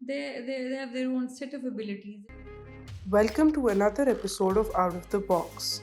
they have their own set of abilities. Welcome to another episode of Out of the Box.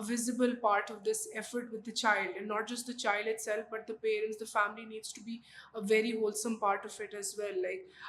a visible part of this effort with the child, and not just the child itself but the parents, the family needs to be a very wholesome part of it as well. Like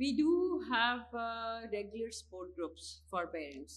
We do have regular support groups for parents.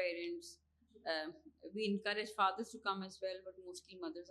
parents, we encourage fathers to come as well, but mostly mothers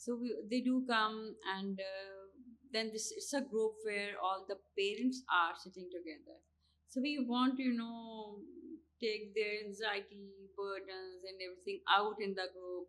So they do come, and then it's a group where all the parents are sitting together. So we want to take their anxiety burdens and everything out in the group.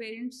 parents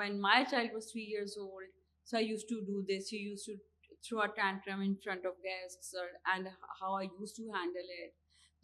when my child was 3 years old, so I used to do this, he used to throw a tantrum in front of guests, and how I used to handle it.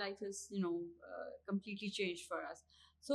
life is completely changed for us. So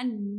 and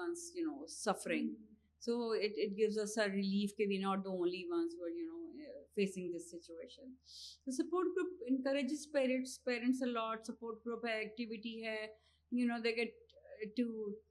ones suffering. So it gives us a relief that we're not the only ones who are facing this situation. The support group encourages parents a lot. Support group activity hai, they get to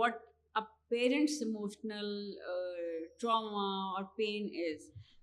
what a parent's emotional trauma or pain is.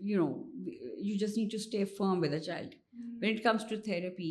you just need to stay firm with a child. When it comes to therapy,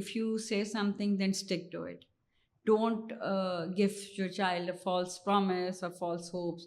If you say something, then stick to it. Don't give your child a false promise or false hopes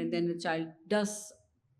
And then the child does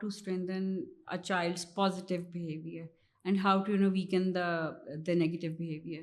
to strengthen a child's positive behavior and how to weaken the negative behavior.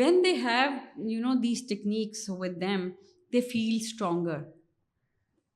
when they have these techniques with them, they feel stronger.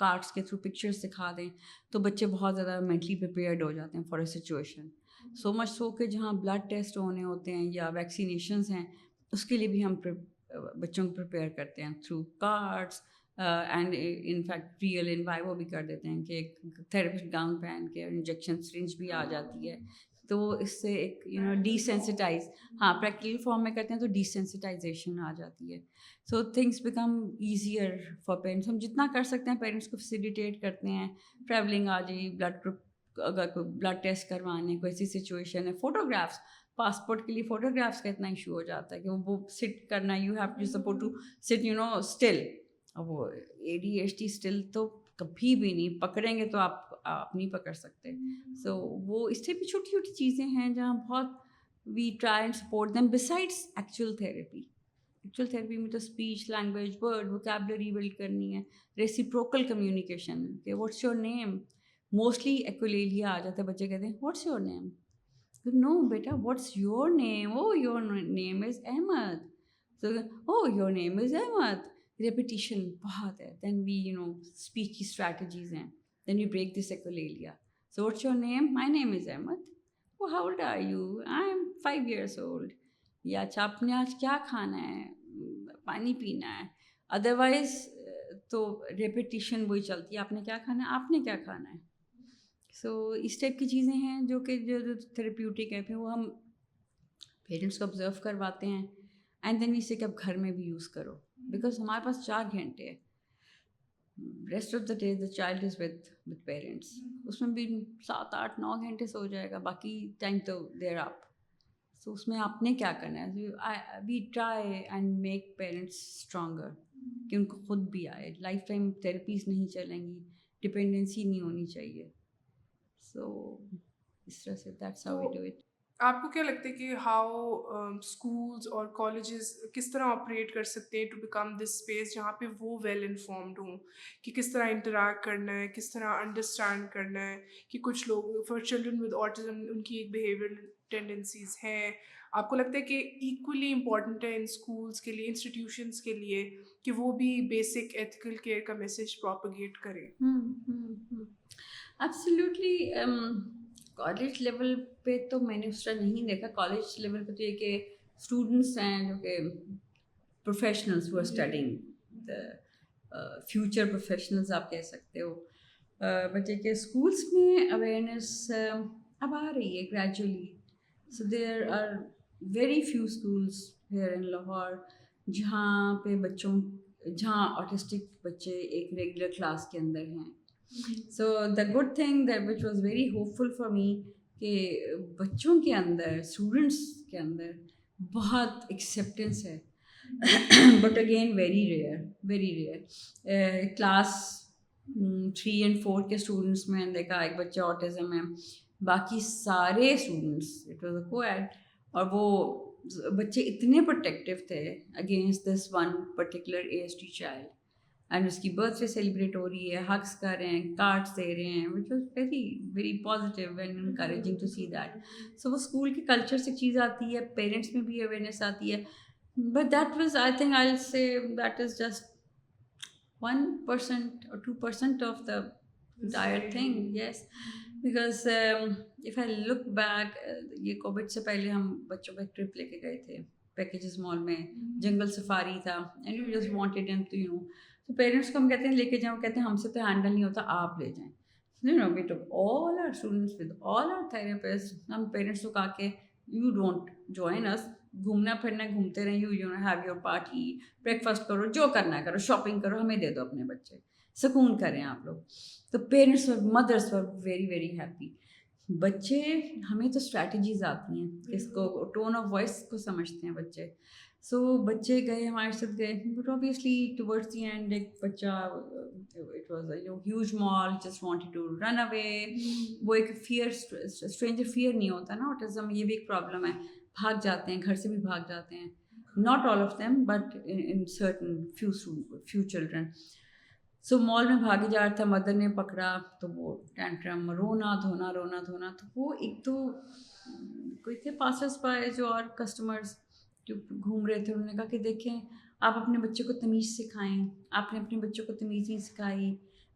Cards کے through pictures دکھا دیں تو بچے بہت زیادہ mentally prepared ہو جاتے ہیں for a situation. سو مچ سو کہ جہاں بلڈ ٹیسٹ ہونے ہوتے ہیں یا ویکسینیشنز ہیں اس کے لیے بھی ہم بچوں کو پریپیئر کرتے ہیں through cards and in fact real in vivo بھی کر دیتے ہیں کہ ایک تھراپسٹ گاؤن پہن کے انجیکشن سرنج بھی آ جاتی ہے. تو اس سے ایک ڈیسینسٹائز پریکٹیکل فارم میں کرتے ہیں تو ڈیسینسٹائزیشن آ جاتی ہے. So things become easier for parents. ہم جتنا کر سکتے ہیں پیرنٹس کو فیسیلیٹیٹ کرتے ہیں. ٹریولنگ آ جائے, بلڈ گروپ اگر کوئی بلڈ ٹیسٹ کروانے کوئی ایسی سچویشن ہے, فوٹوگرافس, پاسپورٹ کے لیے فوٹوگرافس کا اتنا ایشو ہو جاتا ہے کہ وہ سٹ کرنا, you have to support to sit still. وہ ADHD اسٹل تو کبھی بھی نہیں پکڑیں گے تو آپ نہیں پکڑ سکتے. سو وہ اس سے بھی چھوٹی چھوٹی چیزیں ہیں جہاں بہت we try and support them besides actual therapy. ایکچوئل تھیراپی میں تو speech, language, word, vocabulary build کرنی ہے, ریسیپروکل کمیونیکیشن کہ what's your name. Mostly echolalia آ جاتا ہے, بچے کہتے ہیں واٹس یور نیم. نو بیٹا, what's your name? Oh your name is Ahmed. Oh your name is Ahmed. Repetition بہت ہے. دین وی اسپیچ کی اسٹریٹجیز ہیں. Then we break this echolalia. So what's your name? My name is Ahmed. Oh, how old are you? I'm 5 years old. یا اچھا آپ نے آج کیا کھانا ہے, پانی پینا ہے. ادروائز تو ریپیٹیشن وہی چلتی ہے, آپ نے کیا کھانا ہے, آپ نے کیا کھانا ہے. سو اس ٹائپ کی چیزیں ہیں جو کہ جو تھراپیوٹک ہے. پھر وہ ہم پیرنٹس کو آبزرو کرواتے ہیں اینڈ دین اسے کہ اب گھر میں بھی یوز کرو, بیکاز ہمارے پاس 4 گھنٹے ہے. Rest of the day the child is with parents. اس میں بھی 7, 8, 9 گھنٹے سو جائے گا, باقی ٹائم تو دیر آپ. سو اس میں آپ نے کیا کرنا ہے. We try and make parents stronger کہ ان کو خود بھی آئے. لائف ٹائم تھراپیز نہیں چلیں گی, ڈپینڈنسی نہیں ہونی چاہیے. سو اس طرح سے that's how we do it. آپ کو کیا لگتا ہے کہ ہاؤ اسکولز اور کالجز کس طرح آپریٹ کر سکتے ہیں ٹو بیکم دس اسپیس جہاں پہ وہ ویل انفارمڈ ہوں کہ کس طرح انٹریکٹ کرنا ہے, کس طرح انڈرسٹینڈ کرنا ہے کہ کچھ لوگ فار چلڈرن ود آٹزم ان کی ایک بیہیویئرل ٹینڈنسیز ہیں. آپ کو لگتا ہے کہ ایکولی امپورٹنٹ ہے ان اسکولس کے لیے, انسٹیٹیوشنس کے لیے کہ وہ بھی بیسک ایتھیکل کیئر کا میسیج پروپیگیٹ کریں؟ ایبسلیوٹلی. کالج لیول پہ تو میں نے اس طرح نہیں دیکھا. کالج لیول پہ تو یہ کہ اسٹوڈنٹس ہیں جو کہ professionals who are studying, future professionals آپ کہہ سکتے ہو. بچے کے اسکولس میں اویئرنیس اب آ رہی ہے gradually. So there are very few schools here in Lahore جہاں پہ جہاں آٹسٹک بچے ایک ریگولر کلاس کے اندر ہیں. So the good thing that which was very hopeful for me کہ بچوں کے اندر, اسٹوڈنٹس کے اندر بہت ایکسیپٹینس ہے. But again very rare. Class 3 and 4 کے اسٹوڈنٹس میں دیکھا ایک بچہ آٹزم ہے, باقی سارے students it was a coed, اور وہ بچے اتنے پروٹیکٹیو تھے against this one particular ASD child. And اس کی برتھ ڈے سیلیبریٹ ہو رہی ہے, ہگس کر رہے ہیں, کارڈس دے رہے ہیں, which was very very positive and encouraging to see that. So وہ اسکول کے کلچر سے چیز آتی ہے, پیرنٹس میں بھی اویئرنیس آتی ہے. But that was I think I will say that is just 1% or 2% of the entire thing. Yes, because if I look back, یہ کووڈ سے پہلے ہم بچوں کو ایک ٹرپ لے کے گئے تھے پیکیجز مال میں, جنگل سفاری تھا, and you just wanted them to تو پیرنٹس کو ہم کہتے ہیں لے کے جاؤ, کہتے ہیں ہم سے تو ہینڈل نہیں ہوتا, آپ لے جائیں. We took all our students with all our therapists. ہم پیرنٹس کو کہا کہ you don't join us, گھومنا پھرنا گھومتے رہیں, you have your party, breakfast کرو, جو کرنا ہے کرو, شاپنگ کرو, ہمیں دے دو اپنے بچے, سکون کریں آپ لوگ. تو پیرنٹس اور مدرس ور ویری ویری ہیپی. بچے ہمیں تو اسٹریٹجیز آتی ہیں, اس کو ٹون آف وائس کو سمجھتے ہیں بچے. سو بچے گئے ہمارے ساتھ گئے, but obviously towards the end ایک بچہ it was a huge mall, just wanted to run away. وہ ایک فیئر, اسٹرینجر فیئر نہیں ہوتا نا آٹزم, یہ بھی ایک پرابلم ہے. بھاگ جاتے ہیں, گھر سے بھی بھاگ جاتے ہیں, not all of them but in certain few children. So mall میں بھاگے جا رہا تھا, مدر نے پکڑا تو وہ ٹینٹرم, رونا دھونا رونا دھونا. تو وہ ایک تو کوئی تھے پاسرس بائے جو اور کسٹمرز جو گھوم رہے تھے, انہوں نے کہا کہ دیکھیں آپ اپنے بچے کو تمیز سکھائیں, آپ نے اپنے بچوں کو تمیز نہیں سکھائی,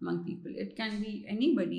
among people. It can be anybody,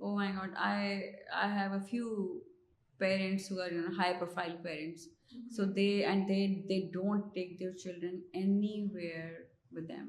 Oh my God, I have a few parents who are high profile parents. So they don't take their children anywhere with them.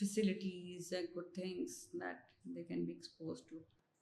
facilities and good things that they can be exposed to.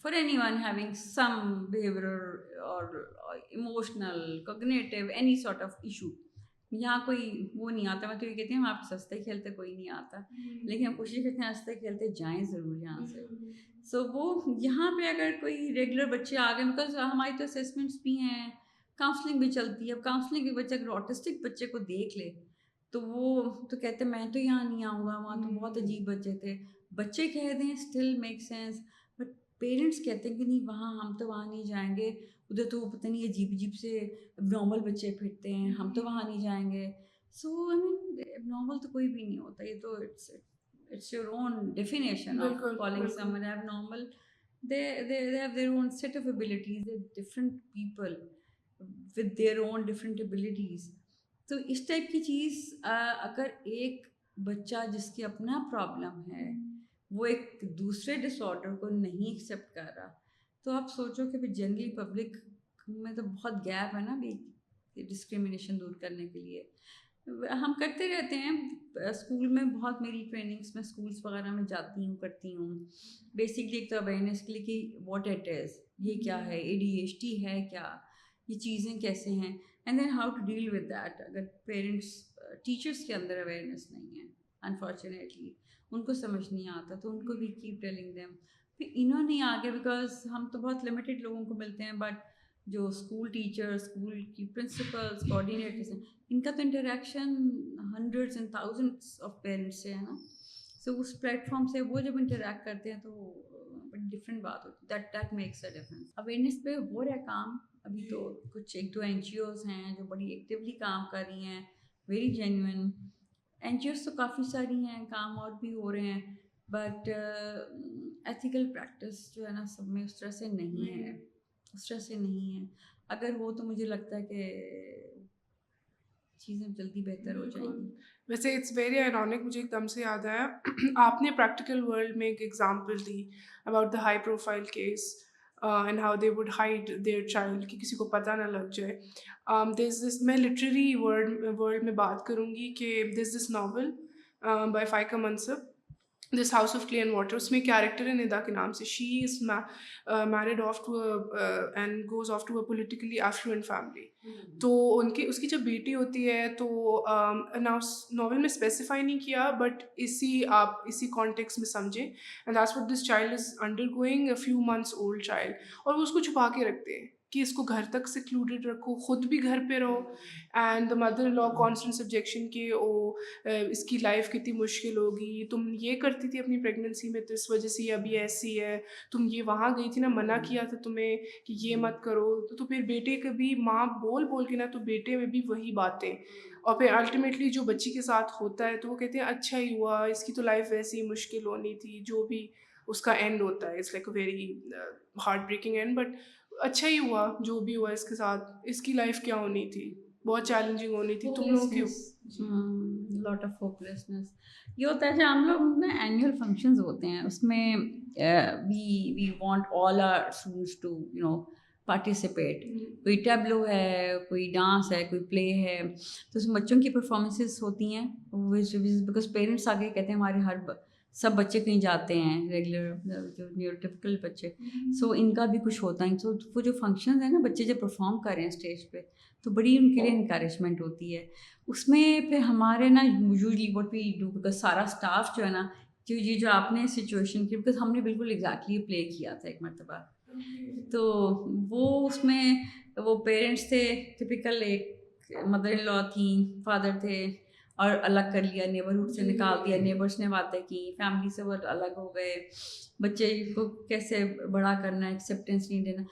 for anyone having some behavioral or emotional, cognitive, any sort of issue. یہاں کوئی وہ نہیں آتا. میں تو یہ کہتی ہوں آپ سستے کھیلتے کوئی نہیں آتا, لیکن ہم کوشش کرتے ہیں ہنستے کھیلتے جائیں ضرور یہاں سے. سو وہ یہاں پہ اگر کوئی ریگولر بچے آ گئے, بیکاز ہماری تو اسیسمنٹس بھی ہیں, کاؤنسلنگ بھی چلتی ہے. اب کاؤنسلنگ کے بچے اگر آٹسٹک بچے کو دیکھ لے تو وہ تو کہتے ہیں میں تو یہاں نہیں آؤں گا, وہاں تو بہت عجیب بچے تھے. بچے کہہ دیں still make sense, but parents کہتے ہیں کہ نہیں وہاں ہم تو وہاں نہیں جائیں گے, ادھر تو پتہ نہیں عجیب عجیب سے نارمل بچے پھرتے ہیں, ہم تو وہاں نہیں جائیں گے. سو آئی مین نارمل تو کوئی بھی نہیں ہوتا, یہ تو it's your own definition of calling someone abnormal. They have their own set of abilities. They're different people with their own different abilities. تو اس ٹائپ کی چیز اگر ایک بچہ جس کی اپنا پرابلم ہے وہ ایک دوسرے ڈس آرڈر کو نہیں ایکسیپٹ کر رہا, تو آپ سوچو کہ جنرلی پبلک میں تو بہت گیپ ہے نا بھی ڈسکریمنیشن دور کرنے کے لیے. ہم کرتے رہتے ہیں اسکول میں, بہت میری ٹریننگس میں اسکولس وغیرہ میں جاتی ہوں, کرتی ہوں. بیسکلی ایک تو اویئرنیس کے لیے کہ واٹ اٹ از, یہ کیا ہے, ADHD ہے کیا, یہ چیزیں کیسے ہیں, and then how to deal with that. اگر پیرنٹس ٹیچرس کے اندر اویئرنیس نہیں ہے, انفارچونیٹلی ان کو سمجھ نہیں آتا, تو ان کو بھی کیپ ٹیلنگ دیم. پھر انہوں نے آگے, بیکاز ہم تو بہت لمیٹیڈ لوگوں کو ملتے ہیں, بٹ جو اسکول ٹیچر, اسکول کی پرنسپلس, کوآرڈینیٹرس ہیں, ان کا تو interaction hundreds and thousands of parents سے ہے نا. سو اس پلیٹ فارم سے وہ جب انٹریکٹ کرتے ہیں تو بڑی ڈفرینٹ بات ہوتی ہے. That makes a difference. Awareness پہ ہو رہا ہے کام ابھی, تو کچھ 1-2 NGOs ہیں جو بڑی ایکٹیولی کام کر رہی ہیں, ویری جینوئن. NGOs تو کافی ساری ہیں, کام اور بھی ہو رہے ہیں, بٹ ایتھیکل پریکٹس جو ہے نا سب میں اس طرح سے نہیں ہے, اس طرح سے نہیں ہے. اگر ہو تو مجھے لگتا ہے کہ چیزیں جلدی بہتر ہو جائیں گی. ویسے اٹس ویری آئرونک, مجھے ایک دم سے یاد آیا, آپ نے پریکٹیکل ورلڈ میں ایک example the about the high profile case and how they would hide their child, کہ کسی کو پتہ نہ لگ جائے. دیر از دس, میں لٹریری ورلڈ میں بات کروں گی کہ دیر از دس novel by Faiqa Mansab, this house of clay and water. اس میں کیریکٹر ہے ندا کے نام سے. She is married off to and goes off to a politically affluent family. تو اس کی جب بیٹی ہوتی ہے تو ناول میں اسپیسیفائی نہیں کیا, بٹ آپ اسی کانٹیکس میں سمجھیں, and that's what this child is under going, a few months old child. اور وہ اس کو چھپا کے رکھتے ہیں کہ اس کو گھر تک سیکلوڈیڈ رکھو, خود بھی گھر پہ رہو. And the mother in law constant subjection کہ اس کی لائف کتنی مشکل ہوگی, تم یہ کرتی تھی اپنی پریگنینسی میں تو اس وجہ سے یہ ابھی ایسی ہے, تم یہ وہاں گئی تھی نا, منع کیا تھا تمہیں کہ یہ مت کرو. تو پھر بیٹے کے بھی ماں بول کے نا, تو بیٹے میں بھی وہی باتیں. اور پھر الٹیمیٹلی جو بچی کے ساتھ ہوتا ہے تو وہ کہتے ہیں اچھا ہی ہوا, اس کی تو لائف ویسی ہی مشکل ہونی تھی. جو بھی اس کا اینڈ ہوتا ہے, it's like a very heart breaking end, but اچھا ہی ہوا جو بھی ہوا اس کے ساتھ. اس کی لائف کیا ہونی تھی, بہت چیلنجنگ ہونی تھی. تم لوگوں کی لاٹ آف ہوپلیسنس. یہ ہوتا ہے جو ہم لوگ نا اینیول فنکشنز ہوتے ہیں, اس میں we want all our students to participate. کوئی ٹیبلو ہے, کوئی ڈانس ہے, کوئی پلے ہے, تو اس میں بچوں کی پرفارمنسز ہوتی ہیں, بیکاز پیرنٹس آگے کہتے ہیں ہمارے سب بچے کہیں جاتے ہیں ریگولر جو نیوروٹیپیکل بچے, سو ان کا بھی کچھ ہوتا ہے. سو وہ جو فنکشنز ہیں نا, بچے جب پرفارم کر رہے ہیں اسٹیج پہ تو بڑی ان کے لیے انکریجمنٹ ہوتی ہے. اس میں پھر ہمارے نا usually what we do, because سارا اسٹاف جو ہے نا, جو آپ نے سچویشن کی, بیکاز ہم نے بالکل ایگزیکٹلی پلے کیا تھا ایک مرتبہ, تو وہ اس میں وہ پیرنٹس تھے ٹپیکل, ایک مدر ان لا تھیں, فادر تھے, اور الگ کر لیا, نیبرہڈ سے نکال دیا, نیبرس نے باتیں کی, فیملی سے وہ الگ ہو گئے, بچے کو کیسے بڑا کرنا ہے, ایکسیپٹینس نہیں دینا.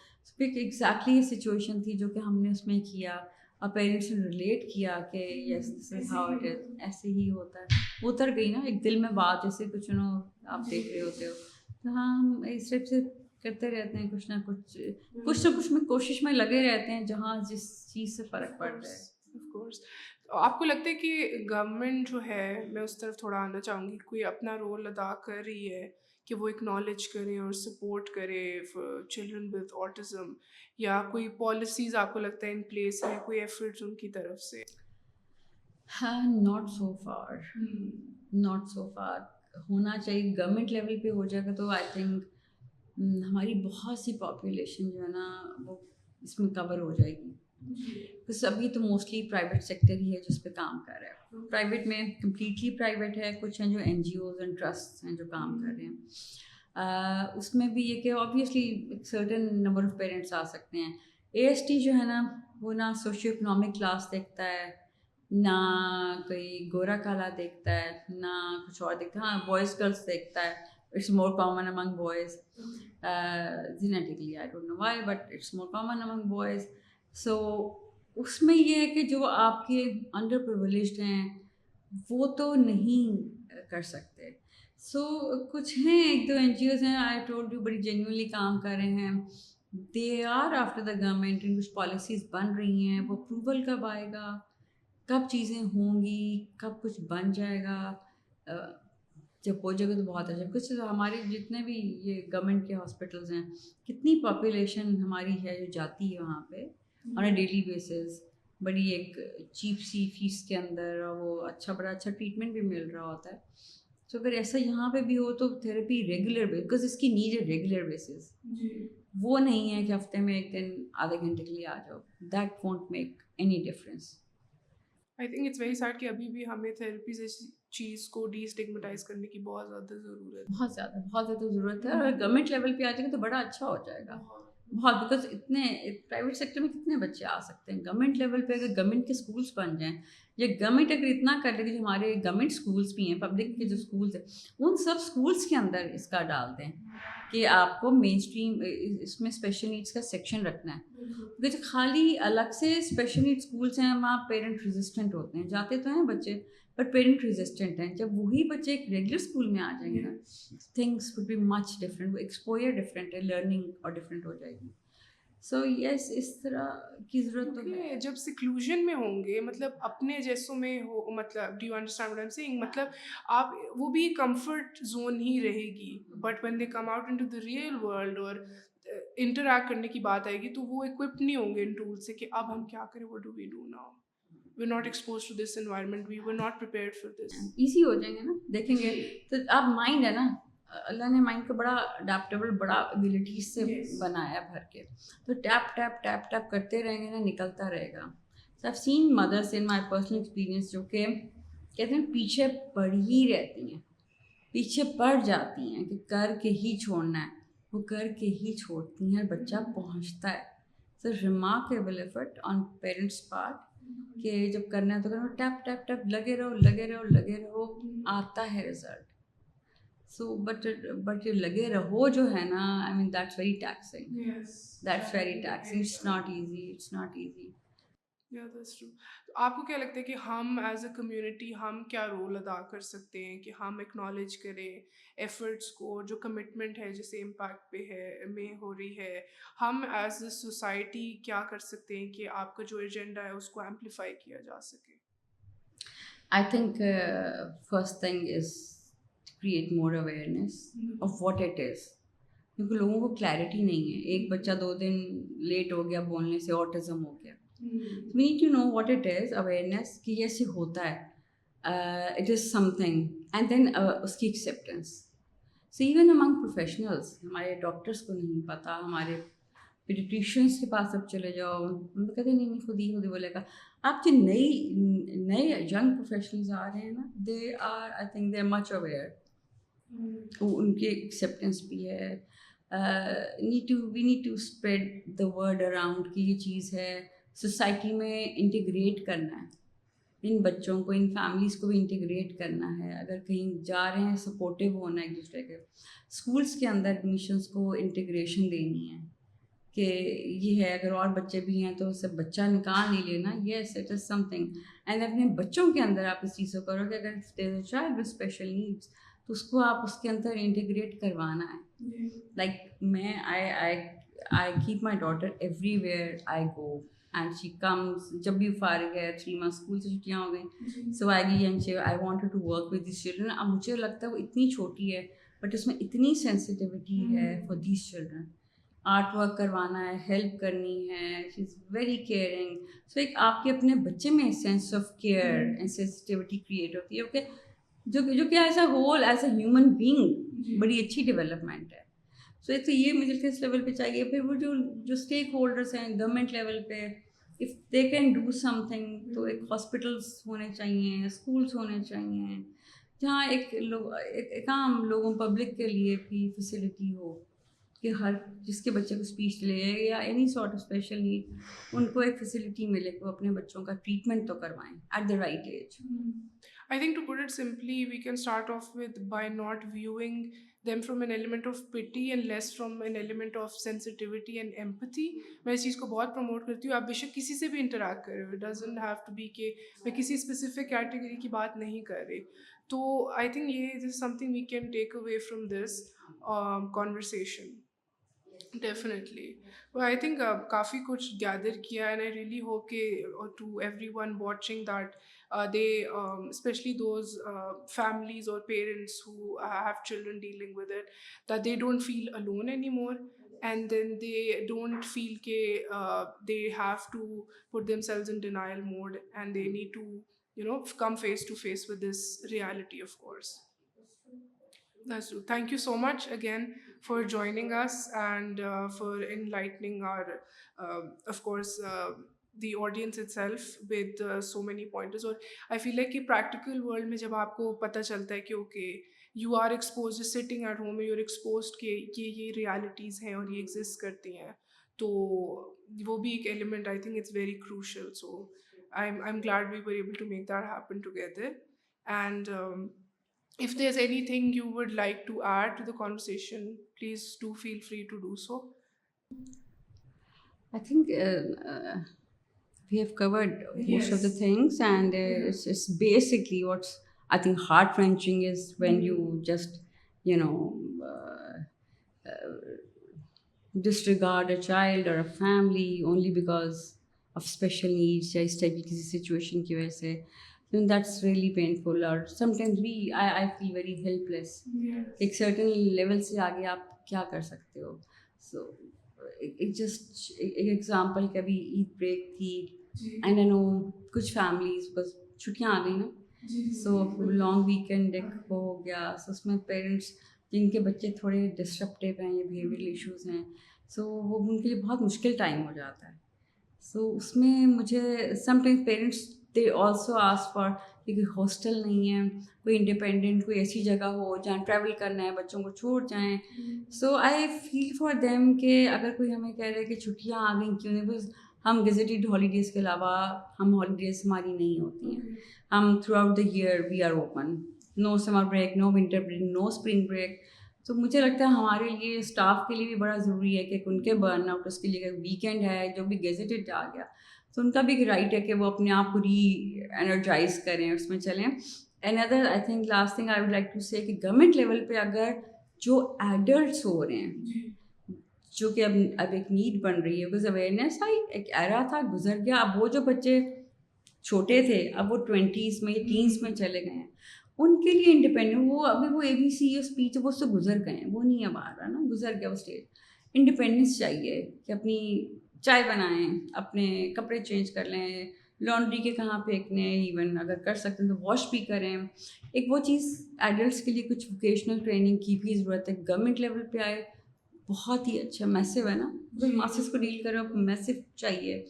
ایگزیکٹلی یہ سچویشن تھی جو کہ ہم نے اس میں کیا, اور پیرنٹس نے ریلیٹ کیا کہ یس دس از ہاؤ اٹ از, ایسے ہی ہوتا ہے. وہ اتر گئی نا ایک دل میں بات, جیسے کچھ آپ دیکھ رہے ہوتے ہو. تو ہاں ہم اس ٹائپ سے کرتے رہتے ہیں, کچھ نہ کچھ میں کوشش میں لگے رہتے ہیں جہاں جس چیز سے فرق پڑتا ہے. Of course. آپ کو لگتا ہے کہ گورنمنٹ جو ہے, میں اس طرف تھوڑا آنا چاہوں گی, کوئی اپنا رول ادا کر رہی ہے کہ وہ اکنالج کرے اور سپورٹ کرے چلڈرن ود آٹزم, یا کوئی پالیسیز آپ کو لگتا ہے ان پلیس ہے, کوئی ایفرٹس ان کی طرف سے؟ ہاں, ناٹ سو فار. ہونا چاہیے گورنمنٹ لیول پہ ہو جائے گا تو آئی تھنک ہماری بہت سی پاپولیشن جو ہے نا وہ اس میں کور ہو جائے گی. بس ابھی تو موسٹلی پرائیویٹ سیکٹر ہی ہے جس پہ کام کر رہا ہے. پرائیویٹ میں کمپلیٹلی پرائیویٹ ہے, کچھ ہیں جو N G Os and trust ہیں جو کام کر رہے ہیں. اس میں بھی یہ کہ obviously certain number of parents آ سکتے ہیں. اے ایس ٹی جو ہے نا وہ نہ سوشیو اکنامک کلاس دیکھتا ہے, نہ کوئی گورا کالا دیکھتا ہے, نہ کچھ اور دیکھتا ہے. ہاں بوائز گرلس دیکھتا ہے. It's more common among boys. Genetically, I don't know why, but it's more common among boys. So اس میں یہ ہے کہ جو آپ کے انڈر پرویلیجڈ ہیں وہ تو نہیں کر سکتے. سو کچھ ہیں ایک دو این جی اوز ہیں, آئی ٹولڈ یو, بڑی جینوئنلی کام کر رہے ہیں. They are after the government, ان کچھ پالیسیز بن رہی ہیں, وہ اپروول کب آئے گا, کب چیزیں ہوں گی, کب کچھ بن جائے گا, جب ہو جائے گا تو بہت اچھا. کچھ ہمارے جتنے بھی یہ گورنمنٹ کے ہاسپٹلز ہیں, کتنی پاپولیشن ہماری ہے جو جاتی ہے وہاں پہ آن اے ڈیلی بیسس, بڑی ایک چیپ سی فیس کے اندر, اور وہ اچھا بڑا اچھا ٹریٹمنٹ بھی مل رہا ہوتا ہے. تو اگر ایسا یہاں پہ بھی ہو تو تھیراپی ریگولر بیکاز اس کی نیڈ ہے ریگولر بیسس, وہ نہیں ہے کہ ہفتے میں ایک دن آدھے گھنٹے کے لیے آ جاؤ. That won't make any difference. I think it's very sad کہ ابھی بھی ہمیں تھیراپی جیسی چیز کو ڈی اسٹگمیٹائز کرنے کی بہت زیادہ ضرورت ہے. بہت زیادہ ضرورت ہے. اور اگر گورنمنٹ لیول پہ آ جائے گا تو بڑا اچھا ہو جائے گا بہت, بیکاز اتنے پرائیویٹ سیکٹر میں کتنے بچے آ سکتے ہیں. گورنمنٹ لیول پہ اگر گورنمنٹ کے اسکولس بن جائیں, یا گورنمنٹ اگر اتنا کر لے کہ جو ہمارے گورنمنٹ اسکولس بھی ہیں, پبلک کے جو اسکولس ہیں, ان سب اسکولس کے اندر اس کا ڈال دیں کہ آپ کو مین اسٹریم اس میں اسپیشل نیڈس کا سیکشن رکھنا ہے. کیونکہ خالی الگ سے اسپیشل نیڈ اسکولس ہیں, وہاں پیرنٹ ریزسٹنٹ ہوتے ہیں, جاتے تو ہیں بچے بٹ پیرنٹ ریزسٹنٹ ہیں. جب وہی بچے ایک ریگولر اسکول میں آ جائیں گے نا, things would be much different. وہ ایکسپوئر ڈفرینٹ ہے, لرننگ اور ڈفرینٹ ہو جائے گی. سو یس, اس طرح کی ضرورت تو ہے. جب سیکلوژن میں ہوں گے, مطلب اپنے جیسوں میں ہو, مطلب do you understand what I am saying, مطلب آپ وہ بھی کمفرٹ زون ہی رہے گی, but when they come out into the real world اور انٹریکٹ کرنے کی بات آئے گی تو وہ اکوپڈ نہیں ہوں گے ان ٹول سے کہ اب ہم کیا کریں, what do we do now, we're not exposed to this environment, we were not prepared for this. Easy ہو جائیں گے نا, دیکھیں گے تو آپ مائنڈ ہے نا, اللہ نے مائنڈ کو بڑا اڈیپٹیبل, بڑا ایبیلٹیز سے بنایا بھر کے, تو ٹیپ ٹیپ ٹیپ ٹیپ کرتے رہیں گے نا, نکلتا رہے گا. سو آئی سین مدرس ان مائی پرسنل ایکسپیرئنس جو کہ کہتے ہیں پیچھے پڑ ہی رہتی ہیں, پیچھے پڑ جاتی ہیں کہ کر کے ہی چھوڑنا ہے, وہ کر کے ہی چھوڑتی ہیں, بچہ پہنچتا ہے. So remarkable effort on parents part کہ جب کرنا ہے تو کرنا, ٹیپ ٹیپ ٹیپ لگے رہو لگے رہو لگے رہو, آتا ہے رزلٹ. سو بٹ یہ لگے رہو جو ہے نا, I mean that's very taxing, that's very taxing, it's not easy, it's not easy. Yeah, that's true. تو آپ کو کیا لگتا ہے کہ ہم ایز اے کمیونٹی ہم کیا رول ادا کر سکتے ہیں کہ ہم اکنالج کریں ایفرٹس کو, جو کمٹمنٹ ہے جسے امپیکٹ پہ ہے میں ہو رہی ہے, ہم ایز اے سوسائٹی کیا کر سکتے ہیں کہ آپ کا جو ایجنڈا ہے اس کو ایمپلیفائی کیا جا سکے؟ I think first thing is create more awareness of what it is, کیونکہ لوگوں کو کلیئرٹی نہیں ہے. ایک بچہ 2 دن لیٹ ہو گیا بولنے سے, آٹزم ہو گیا. We need to know what it is, awareness کہ یہ ایسے ہوتا ہے, it is something, and then اس کی acceptance. So even among professionals, ہمارے ڈاکٹرس کو نہیں پتہ, ہمارے پیڈیٹریشینس کے پاس اب چلے جاؤ, ان کو کہتے ہیں نہیں خود ہی بولے گا. آپ جو نئے ینگ پروفیشنلز آ رہے ہیں نا, they are, I think they are much aware. ان کی acceptance بھی ہے. We need to spread the word around کہ یہ چیز ہے, سوسائٹی میں انٹیگریٹ کرنا ہے ان بچوں کو, ان فیملیز کو بھی انٹیگریٹ کرنا ہے. اگر کہیں جا رہے ہیں سپورٹیو ہونا ہے ایک دوسرے کے. اسکولس کے اندر ایڈمیشنس کو انٹیگریشن دینی ہے کہ یہ ہے, اگر اور بچے بھی ہیں تو اسے بچہ نکال نہیں لینا, yes it is some thing. And اپنے بچوں کے اندر آپ اس چیز کو کرو کہ اگر there is a child with special needs تو اس کو آپ اس کے اندر انٹیگریٹ کروانا ہے. لائک میں I keep my daughter everywhere I go. And she comes, جب بھی فارغ ہے, 3 months اسکول سے چھٹیاں ہو گئیں, سو آئے گی and I wanted to work with these children. اب مجھے لگتا ہے وہ اتنی چھوٹی ہے بٹ اس میں اتنی سینسٹیوٹی ہے for these children. Art work کروانا ہے, ہیلپ کرنی ہے, شی از ویری کیئرنگ. سو ایک آپ کے اپنے بچے میں sense of care and sensitivity create ہوتی ہے, اوکے, جو کہ as a whole as a human being بڑی اچھی ڈیولپمنٹ ہے. سو تو یہ مجھے اس لیول پہ چاہیے. پھر وہ جو اسٹیک ہولڈرس ہیں گورنمنٹ لیول پہ, if they can do something, تو ایک ہاسپٹلس ہونے چاہیے, اسکولس ہونے چاہیے جہاں ایک عام لوگوں پبلک کے لیے بھی فیسلٹی ہو کہ ہر جس کے بچے کو اسپیچ ڈیلے یا any sort of special need, ان کو ایک فیسلٹی ملے کہ وہ اپنے بچوں کا ٹریٹمنٹ تو کروائیں at the right age. I think to put it simply, we can start off with by not viewing them from an element of pity and less from an element of sensitivity and empathy. میں اس چیز کو بہت promote کرتی ہوں. آپ بے شک کسی سے بھی انٹریکٹ کر رہے ہو, it doesn't have to be کہ میں کسی اسپیسیفک کیٹیگری کی بات نہیں کر رہی. تو آئی تھنک یہ this is something we can take away from this conversation. Definitely. I think کافی کچھ گیدر کیا, اینڈ آئی ریئلی ہوپ کہ to everyone watching that they especially those families or parents who have children dealing with it, that they don't feel alone anymore, and then they don't feel ke they have to put themselves in denial mode, and they need to come face to face with this reality. Of course, that's true. Thank you so much again for joining us and for enlightening our of course the audience itself with so many pointers. اور I feel like کہ practical world میں جب آپ کو پتہ چلتا ہے کہ okay you are exposed, just sitting at home you're exposed کہ یہ realities ہیں اور یہ exist کرتی ہیں, تو وہ بھی ایک element I think it's very crucial. So I'm glad we were able to make that happen together. And if there's anything you would like to add to the conversation, please do feel free to do so. I think we have covered most of the things, and it's basically what's I think heart-wrenching is when you just disregard a child or a family only because of special needs یا اس type کی کسی situation کی وجہ سے. That's really painful. Or sometimes I feel very helpless. ایک certain level سے آگے آپ کیا کر سکتے ہو. So جسٹ ایک ایگزامپل کہ ابھی عید بریک تھی, اینڈ آئی نو کچھ فیملیز بس چھٹیاں آ گئی نا, سو لانگ ویکینڈ ایک ہو گیا, سو اس میں پیرنٹس جن کے بچے تھوڑے ڈسٹرپٹیو ہیں یا بیہیویئرل ایشوز ہیں, سو وہ ان کے لیے بہت مشکل ٹائم ہو جاتا ہے. سو اس میں مجھے some times parents they also ask for کہ کوئی ہاسٹل نہیں ہے, کوئی انڈیپینڈنٹ کوئی ایسی جگہ ہو جہاں ٹریول کرنا ہے بچوں کو چھوڑ جائیں. سو آئی فیل فار دیم کہ اگر کوئی ہمیں کہہ رہے ہے کہ چھٹیاں آ گئیں کیوں نہیں, بس ہم گزٹڈ ہالیڈیز کے علاوہ ہم ہالیڈیز ہماری نہیں ہوتی ہیں, ہم throughout the year we are open, no summer break, no winter break, no spring break. تو مجھے لگتا ہے ہمارے لیے اسٹاف کے لیے بھی بڑا ضروری ہے کہ ان کے برن آؤٹ اس کے لیے اگر ویکینڈ ہے جو بھی گیزٹڈ آ گیا تو ان کا بھی ایک رائٹ ہے کہ وہ اپنے آپ کو ری انرجائز کریں, اس میں چلیں. Another I think last thing I would like to say کہ گورنمنٹ لیول پہ اگر جو ایڈلٹس ہو رہے ہیں جو کہ اب ایک نیڈ بن رہی ہے, بکاز اویئرنیس آئی, ایک ایرا تھا گزر گیا, اب وہ جو بچے چھوٹے تھے اب وہ 20s میں ٹینس میں چلے گئے ہیں, ان کے لیے انڈیپینڈنٹ وہ ابھی وہ ABC اسپیچ وہ اس سے گزر گئے ہیں, وہ نہیں اب آ رہا نا, گزر گیا وہ اسٹیج. انڈیپینڈنس چاہیے کہ اپنی چائے بنائیں, اپنے کپڑے چینج کر لیں, لانڈری کے کہاں پھینکنے, ایون اگر کر سکتے ہیں تو واش بھی کریں. ایک وہ چیز ایڈلٹس کے لیے کچھ ووکیشنل ٹریننگ کی بھی ضرورت ہے. گورنمنٹ لیول پہ آئے بہت ہی اچھا میسو ہے نا, ماسٹرس کو ڈیل کرو میسو چاہیے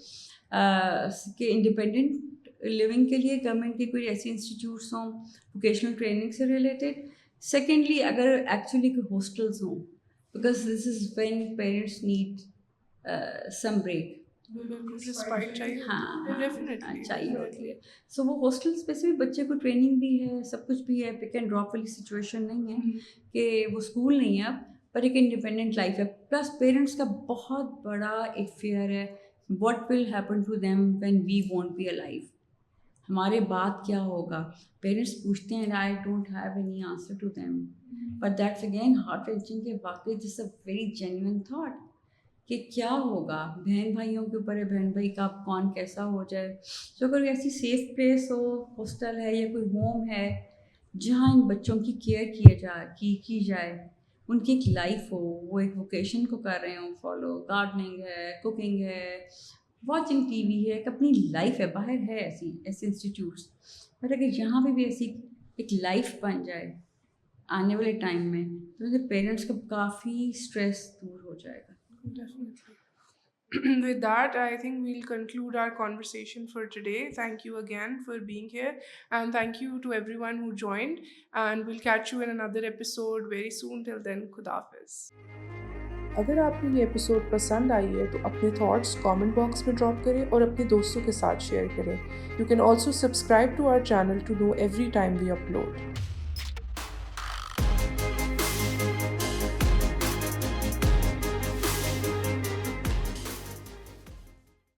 کہ انڈیپینڈنٹ لیونگ کے لیے گورنمنٹ کی کوئی ایسی انسٹیٹیوٹس ہوں ووکیشنل ٹریننگ سے ریلیٹڈ. سیکنڈلی اگر ایکچولی کوئی ہاسٹلس ہوں, because this is when parents need some break. ہاں چاہیے ہوتی ہے. سو وہ ہاسٹلس پہ سے بھی بچے کو ٹریننگ بھی ہے, سب کچھ بھی ہے, پک اینڈ ڈراپ والی سچویشن نہیں ہے کہ وہ اسکول نہیں ہے اب, پر ایک انڈیپینڈنٹ لائف ہے. پلس پیرنٹس کا بہت بڑا ایک فیئر ہے, what will happen to them when we won't be alive, ہمارے بعد کیا ہوگا. پیرنٹس پوچھتے ہیں, I don't have any answer to them, but that's again heart wrenching کہ واقعی this a very genuine thought کہ کیا ہوگا. بہن بھائیوں کے اوپر ہے, بہن بھائی کا کون کیسا ہو جائے. تو اگر ایسی سیف پلیس ہو, ہاسٹل ہے یا کوئی ہوم ہے جہاں ان بچوں کی کیئر کی جائے, ان کی ایک لائف ہو, وہ ایک ووکیشن کو کر رہے ہوں فالو, گارڈننگ ہے, کوکنگ ہے, واچنگ TV ہے, ایک اپنی لائف ہے, باہر ہے ایسی انسٹیٹیوٹس. بٹ اگر یہاں پہ بھی ایسی ایک لائف بن جائے آنے والے ٹائم میں, تو پیرنٹس کا کافی اسٹریس دور ہو جائے گا. Definitely. with that, I think we'll conclude our conversation for today. Thank you again for being here, and thank you to everyone who joined. And we'll catch you in another episode very soon. Till then, Khuda Hafiz. اگر آپ کو یہ episode پسند آئی ہے تو اپنے thoughts comment box میں drop کریں اور اپنے دوستوں کے ساتھ شیئر کریں. You can also subscribe to our channel to know every time we upload.